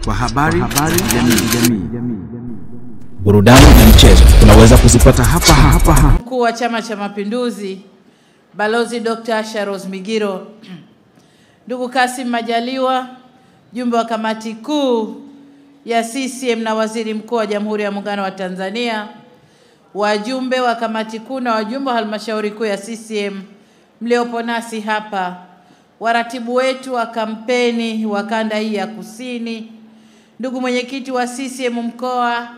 kwa habari jamii. Burudani na michezo tunaweza kuzipata hapa. Mkuu wa Chama cha Mapinduzi Balozi Dr. Asha Rose Migiro, ndugu Kassim Majaliwa, jumbe wa kamati kuu ya CCM na waziri mkuu wa Jamhuri ya Muungano wa Tanzania, wajumbe wa kamati kuu na wajumbe wa halmashauri kuu ya CCM mliopo nasi hapa, waratibu wetu wa kampeni wa kanda hii ya Kusini, ndugu mwenyekiti wa CCM mkoa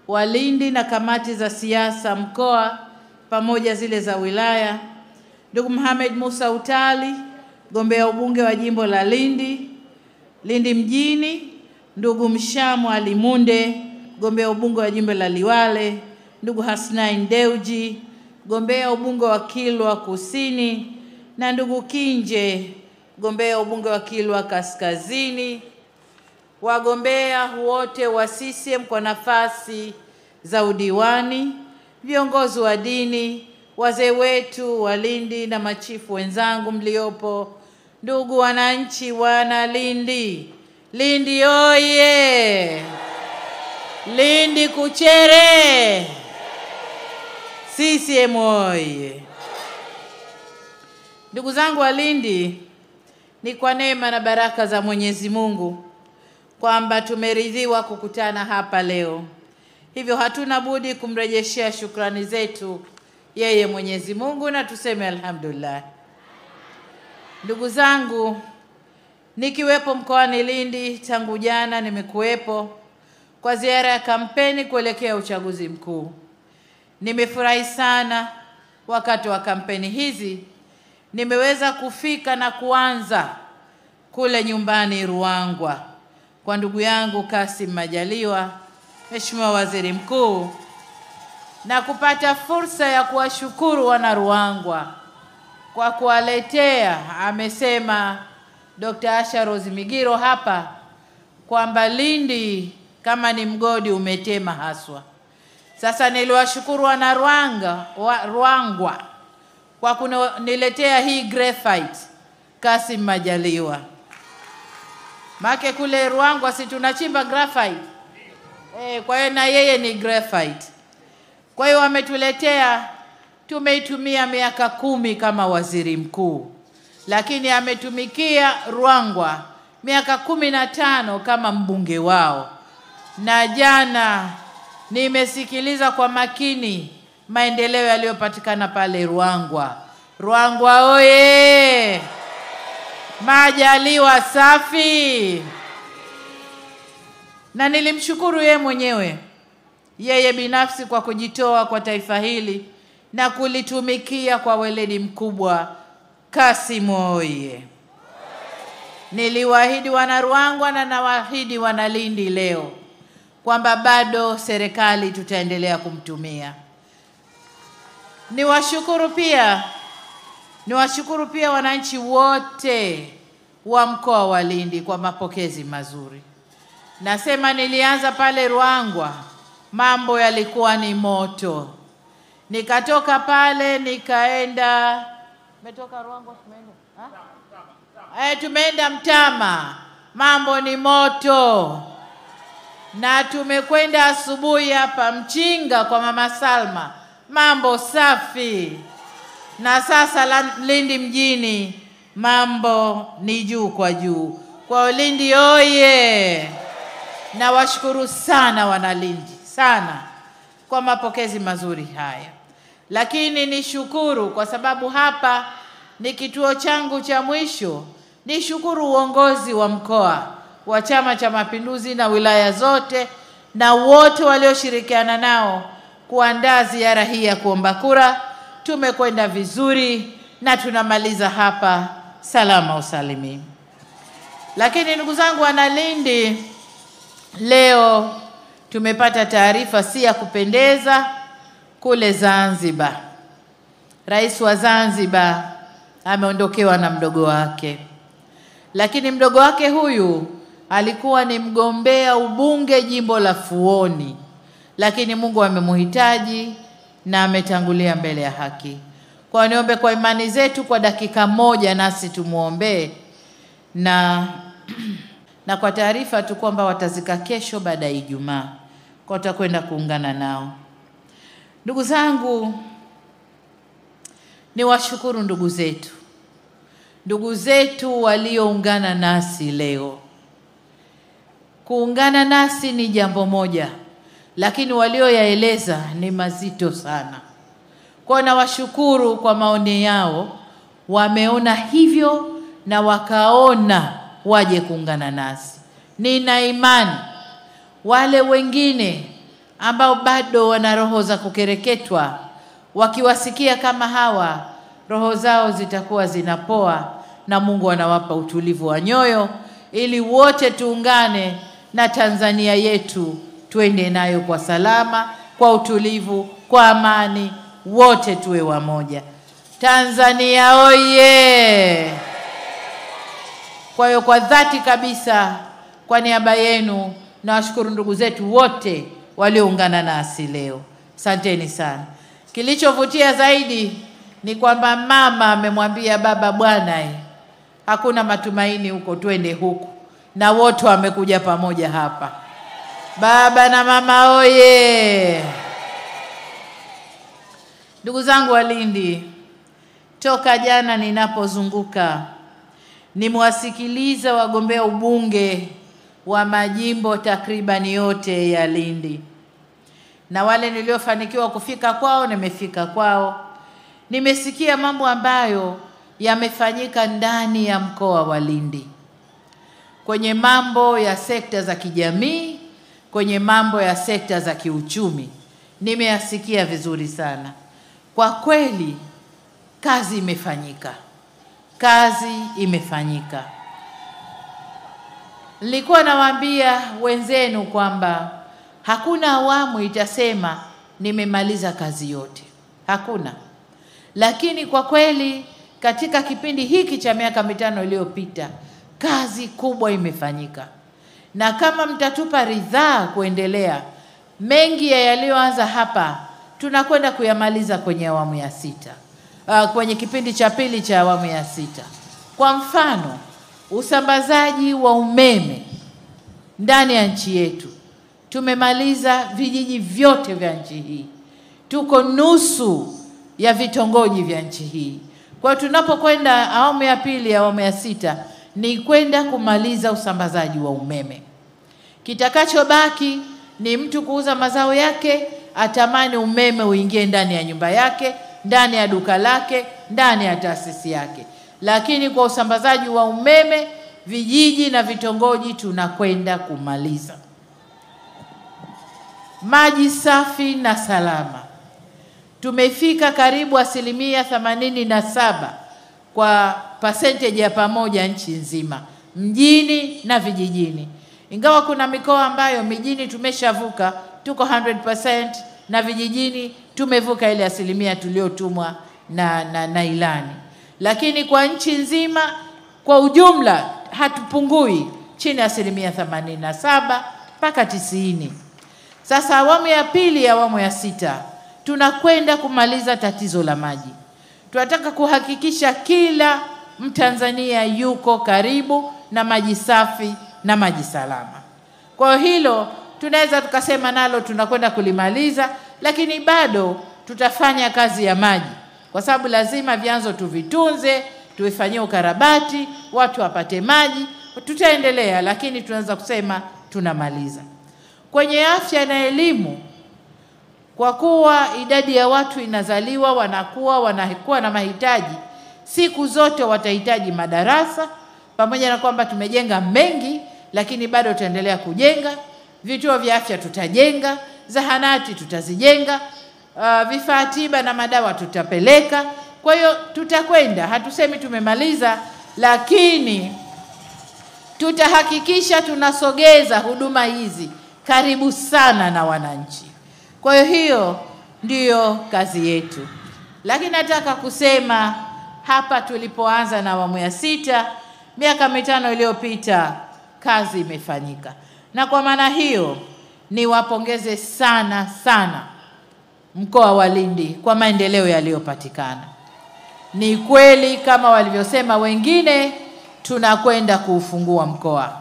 wa Lindi na kamati za siasa mkoa pamoja zile za wilaya, ndugu Mohamed Musa Utali, mgombea ubunge wa jimbo la Lindi mjini, ndugu Mshamu Alimunde, mgombea ubunge wa jimbo la Liwale, ndugu Hasnain Deuji, mgombea ubunge wa Kilwa Kusini, na ndugu Kinje, mgombea ubunge wa Kilwa Kaskazini, wagombea wote wa CCM kwa nafasi za udiwani, viongozi wa dini, wazee wetu wa Lindi na machifu wenzangu mliopo, ndugu wananchi wana Lindi. Lindi oye! Lindi kuchere! CCM oye! Ndugu zangu wa Lindi, ni kwa neema na baraka za Mwenyezi Mungu kwamba tumeridhiwa kukutana hapa leo. Hivyo hatuna budi kumrejeshea shukrani zetu yeye Mwenyezi Mungu na tuseme alhamdulillah. Ndugu zangu, nikiwepo mkoani Lindi tangu jana nimekuwepo kwa ziara ya kampeni kuelekea uchaguzi mkuu. Nimefurahi sana wakati wa kampeni hizi nimeweza kufika na kuanza kule nyumbani Ruangwa kwa ndugu yangu Kassim Majaliwa, Mheshimiwa Waziri Mkuu, na kupata fursa ya kuwashukuru wana Ruangwa kwa kuwaletea, amesema Dr. Asha Rose Migiro hapa, kwamba Lindi kama ni mgodi umetema haswa. Sasa niliwashukuru wana Ruangwa kwa kuniletea hii graphite Kassim Majaliwa. Make kule Ruangwa si tunachimba graphite. Kwa hiyo na yeye ni graphite. Kwa hiyo ametuletea, tumeitumia miaka 10 kama waziri mkuu. Lakini ametumikia Ruangwa miaka 15 kama mbunge wao. Na jana nimesikiliza kwa makini maendeleo yaliyopatikana pale Ruangwa. Ruangwa oye! Majaliwa safi! Na nilimshukuru yeye mwenyewe, yeye binafsi kwa kujitoa kwa taifa hili na kulitumikia kwa weledi mkubwa. Kassim oye! Niliwaahidi wana Ruangwa na nawaahidi wana Lindi leo kwamba bado serikali tutaendelea kumtumia. Niwashukuru pia wananchi wote wa mkoa wa Lindi kwa mapokezi mazuri. Nasema nilianza pale Ruangwa, mambo yalikuwa ni moto. Nikatoka pale nikaenda, umetoka Ruangwa tumeenda Mtama, mambo ni moto. Na tumekwenda asubuhi hapa Mchinga kwa Mama Salma, mambo safi. Na sasa Lindi mjini mambo ni juu kwa juu. Kwa Lindi oye! Na washukuru sana wana Lindi sana kwa mapokezi mazuri haya. Lakini nishukuru kwa sababu hapa ni kituo changu cha mwisho. Nishukuru uongozi wa mkoa wa Chama cha Mapinduzi na wilaya zote na wote walioshirikiana nao kuandaa ziara hii ya kuomba kura. Tumekwenda vizuri na tunamaliza hapa salama usalimini. Lakini ndugu zangu wana Lindi, leo tumepata taarifa si ya kupendeza kule Zanzibar. Rais wa Zanzibar ameondokewa na mdogo wake. Lakini mdogo wake huyu alikuwa ni mgombea ubunge jimbo la Fuoni. Lakini Mungu amemhitaji na ametangulia mbele ya haki. Kwa niombe kwa imani zetu kwa dakika moja nasi tumuombe. Na na kwa taarifa tu kwamba watazika kesho baada ya Ijumaa, kwa tutakwenda kuungana nao. Ndugu zangu, ni washukuru ndugu zetu walioungana nasi leo. Kuungana nasi ni jambo moja, lakini walioyaeleza ni mazito sana. Kwa na washukuru kwa maoni yao, wameona hivyo na wakaona waje kuungana nasi. Nina imani wale wengine ambao bado wana roho za kukereketwa, wakiwasikia kama hawa, roho zao zitakuwa zinapoa na Mungu anawapa utulivu wa nyoyo, ili wote tuungane na Tanzania yetu tuende nayo kwa salama, kwa utulivu, kwa amani, wote tuwe wamoja. Tanzania oye! Kwa hiyo kwa dhati kabisa, kwa niaba yenu, nawashukuru ndugu zetu wote walioungana nasi leo. Asanteni sana. Kilichovutia zaidi ni kwamba mama amemwambia baba, bwana hakuna matumaini huko, twende huku, na wote wamekuja pamoja hapa. Baba na mama oye! Ndugu zangu wa Lindi, toka jana ninapozunguka nimewasikiliza wagombea ubunge wa majimbo takribani yote ya Lindi, na wale niliofanikiwa kufika kwao nimefika kwao. Nimesikia mambo ambayo yamefanyika ndani ya mkoa wa Lindi, kwenye mambo ya sekta za kijamii, kwenye mambo ya sekta za kiuchumi. Nimeyasikia vizuri sana. Kwa kweli kazi imefanyika. Nilikuwa nawaambia wenzenu kwamba hakuna awamu itasema nimemaliza kazi yote. Hakuna. Lakini kwa kweli katika kipindi hiki cha miaka 5 iliyopita, kazi kubwa imefanyika. Na kama mtatupa ridhaa kuendelea, mengi ya yaliyoanza hapa tunakwenda kuyamaliza kwenye awamu ya 6. Kwenye kipindi cha pili cha awamu ya 6. Kwa mfano, usambazaji wa umeme ndani ya nchi yetu. Tumemaliza vijiji vyote vya nchi hii. Tuko nusu ya vitongoji vya nchi hii. Kwa tunapokwenda awamu ya pili, awamu ya 6, ni kwenda kumaliza usambazaji wa umeme. Kitakachobaki ni mtu kuuza mazao yake, atamani umeme uingie ndani ya nyumba yake, ndani ya duka lake, ndani ya taasisi yake. Lakini kwa usambazaji wa umeme, vijiji na vitongoji tunakwenda kumaliza. Maji safi na salama. Tumefika karibu 87% kwa percentage ya pamoja nchi nzima, mjini na vijijini. Ingawa kuna mikoa ambayo mijini tumeshavuka, tuko 100%, na vijijini tumevuka ile asilimia tuliotumwa na ilani. Lakini kwa nchi nzima kwa ujumla hatupungui chini ya 87 mpaka 90. Sasa awamu ya pili, awamu ya 6, tunakwenda kumaliza tatizo la maji. Tunataka kuhakikisha kila Mtanzania yuko karibu na maji safi na maji salama. Kwa hilo tunaweza tukasema nalo tunakwenda kulimaliza, lakini bado tutafanya kazi ya maji, kwa sababu lazima vyanzo tuvitunze, tuifanyie ukarabati, watu wapate maji. Tutaendelea, lakini tunaweza kusema tunamaliza. Kwenye afya na elimu, kwa kuwa idadi ya watu inazaliwa, wanakuwa na mahitaji, siku zote watahitaji madarasa. Pamoja na kwamba tumejenga mengi, lakini bado tutaendelea kujenga. Vituo vya afya tutajenga, zahanati tutazijenga, vifaa tiba na madawa tutapeleka. Kwa hiyo tutakwenda, hatusemi tumemaliza, lakini tutahakikisha tunasogeza huduma hizi karibu sana na wananchi. Kwa hiyo ndiyo kazi yetu. Lakini nataka kusema hapa, tulipoanza na awamu ya 6 miaka 5 iliyopita, kazi imefanyika. Na kwa maana hiyo niwapongeze sana mkoa wa Lindi kwa maendeleo yaliyopatikana. Ni kweli kama walivyosema wengine, tunakwenda kuufungua mkoa.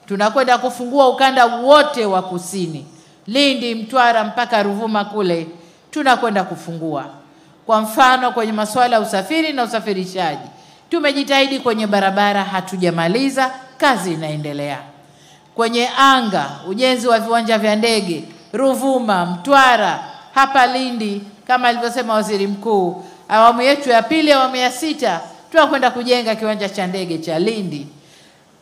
tunakwenda kufungua ukanda wote wa kusini, Lindi, Mtwara mpaka Ruvuma kule tunakwenda kufungua. Kwa mfano kwenye masuala ya usafiri na usafirishaji, tumejitahidi kwenye barabara, hatujamaliza, kazi inaendelea. Kwenye anga, ujenzi wa viwanja vya ndege Ruvuma, Mtwara, hapa Lindi, kama alivyosema Waziri Mkuu, awamu yetu ya pili, awamu ya 6 tunakwenda kujenga kiwanja cha ndege cha Lindi.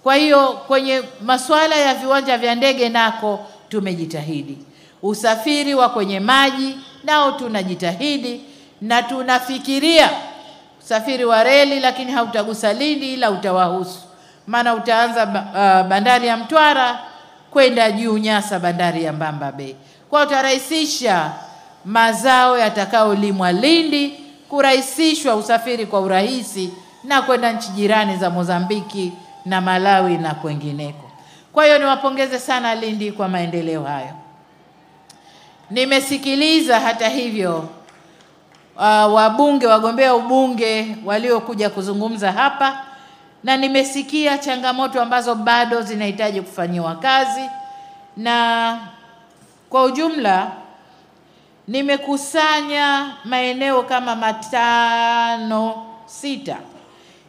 Kwa hiyo kwenye masuala ya viwanja vya ndege nako tumejitahidi. Usafiri wa kwenye maji nao tunajitahidi, na tunafikiria usafiri wa reli, lakini hautagusa Lindi ila utawahusu. Maana utaanza bandari ya Mtwara kwenda juu Nyasa, bandari ya Mbamba Bay. Kwa utarahisisha mazao yatakayolimwa Lindi, kurahisishwa usafiri kwa urahisi na kwenda nchi jirani za Mozambiki na Malawi na kwengineko. Kwa hiyo niwapongeze sana Lindi kwa maendeleo hayo. Nimesikiliza hata hivyo wabunge, wagombea ubunge waliokuja kuzungumza hapa, na nimesikia changamoto ambazo bado zinahitaji kufanyiwa kazi, na kwa ujumla nimekusanya maeneo kama 5, 6.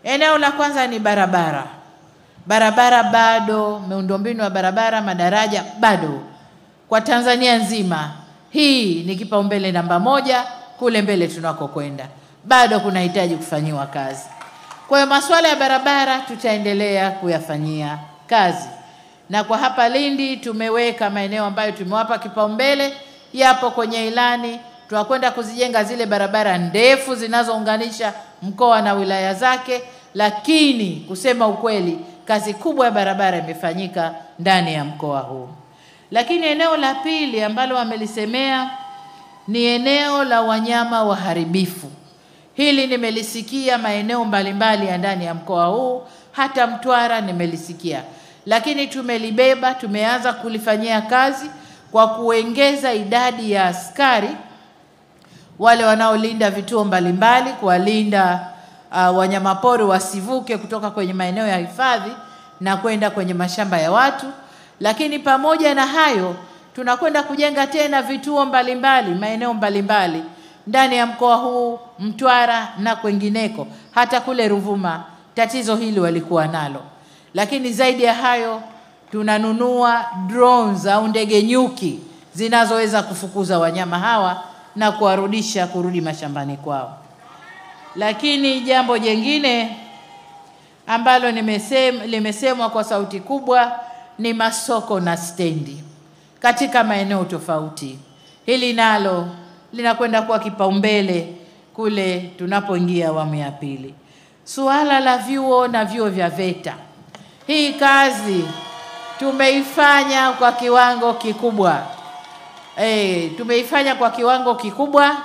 Eneo la kwanza ni barabara. Barabara bado, miundombinu ya barabara, madaraja bado kwa Tanzania nzima. Hii ni kipaumbele namba 1 kule mbele tunakokwenda. Bado kunahitaji kufanyiwa kazi. Kwa hiyo masuala ya barabara tutaendelea kuyafanyia kazi. Na kwa hapa Lindi tumeweka maeneo ambayo tumewapa kipaumbele, yapo kwenye ilani. Tunakwenda kuzijenga zile barabara ndefu zinazounganisha mkoa na wilaya zake, lakini kusema ukweli kazi kubwa ya barabara imefanyika ndani ya mkoa huu. Lakini eneo la pili ambalo wamelisemea ni eneo la wanyama waharibifu. Hili nimelisikia maeneo mbalimbali ya ndani ya mkoa huu, hata Mtwara nimelisikia. Lakini tumelibeba, tumeanza kulifanyia kazi kwa kuongeza idadi ya askari wale wanaolinda vituo mbalimbali, kuwalinda wanyamapori wasivuke kutoka kwenye maeneo ya hifadhi na kwenda kwenye mashamba ya watu. Lakini pamoja na hayo tunakwenda kujenga tena vituo mbalimbali, maeneo mbalimbali ndani ya mkoa huu, Mtwara na kwengineko, hata kule Ruvuma tatizo hili walikuwa nalo. Lakini zaidi ya hayo tunanunua drones au ndege nyuki zinazoweza kufukuza wanyama hawa na kuwarudisha kurudi mashambani kwao. Lakini jambo jingine ambalo limesemwa kwa sauti kubwa ni masoko na stendi katika maeneo tofauti. Hili nalo linakwenda kuwa kipaumbele kule tunapoingia awamu ya pili. Suala la vyuo na vyuo vya VETA, hii kazi tumeifanya kwa kiwango kikubwa. Tumeifanya kwa kiwango kikubwa.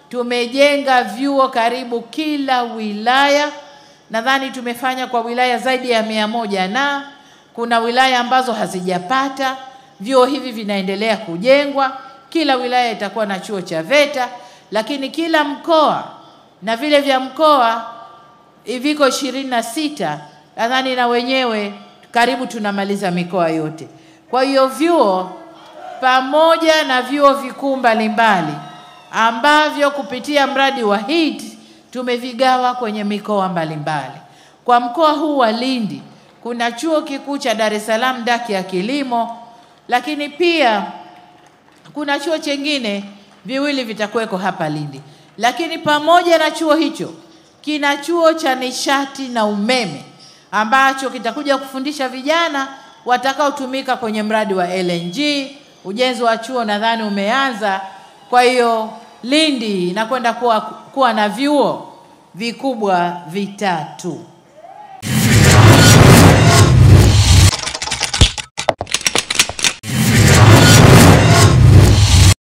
Tumejenga vyuo karibu kila wilaya. Nadhani tumefanya kwa wilaya zaidi ya 100, na kuna wilaya ambazo hazijapata. Vyuo hivi vinaendelea kujengwa. Kila wilaya itakuwa na chuo cha VETA, lakini kila mkoa na vile vya mkoa viko 26. Nadhani na wenyewe karibu tunamaliza mikoa yote. Kwa hiyo vyuo pamoja na vyuo vikuu mbalimbali ambavyo kupitia mradi wa HEET tumevigawa kwenye mikoa mbalimbali. Kwa mkoa huu wa Lindi kuna chuo kikuu cha Dar es Salaam daki ya kilimo, lakini pia kuna chuo chengine viwili vitakuweko hapa Lindi. Lakini pamoja na chuo hicho kina chuo cha nishati na umeme ambacho kitakuja kufundisha vijana watakaotumika kwenye mradi wa LNG. Ujenzi wa chuo nadhani umeanza. Kwa hiyo Lindi inakwenda kuwa na vyuo vikubwa 3.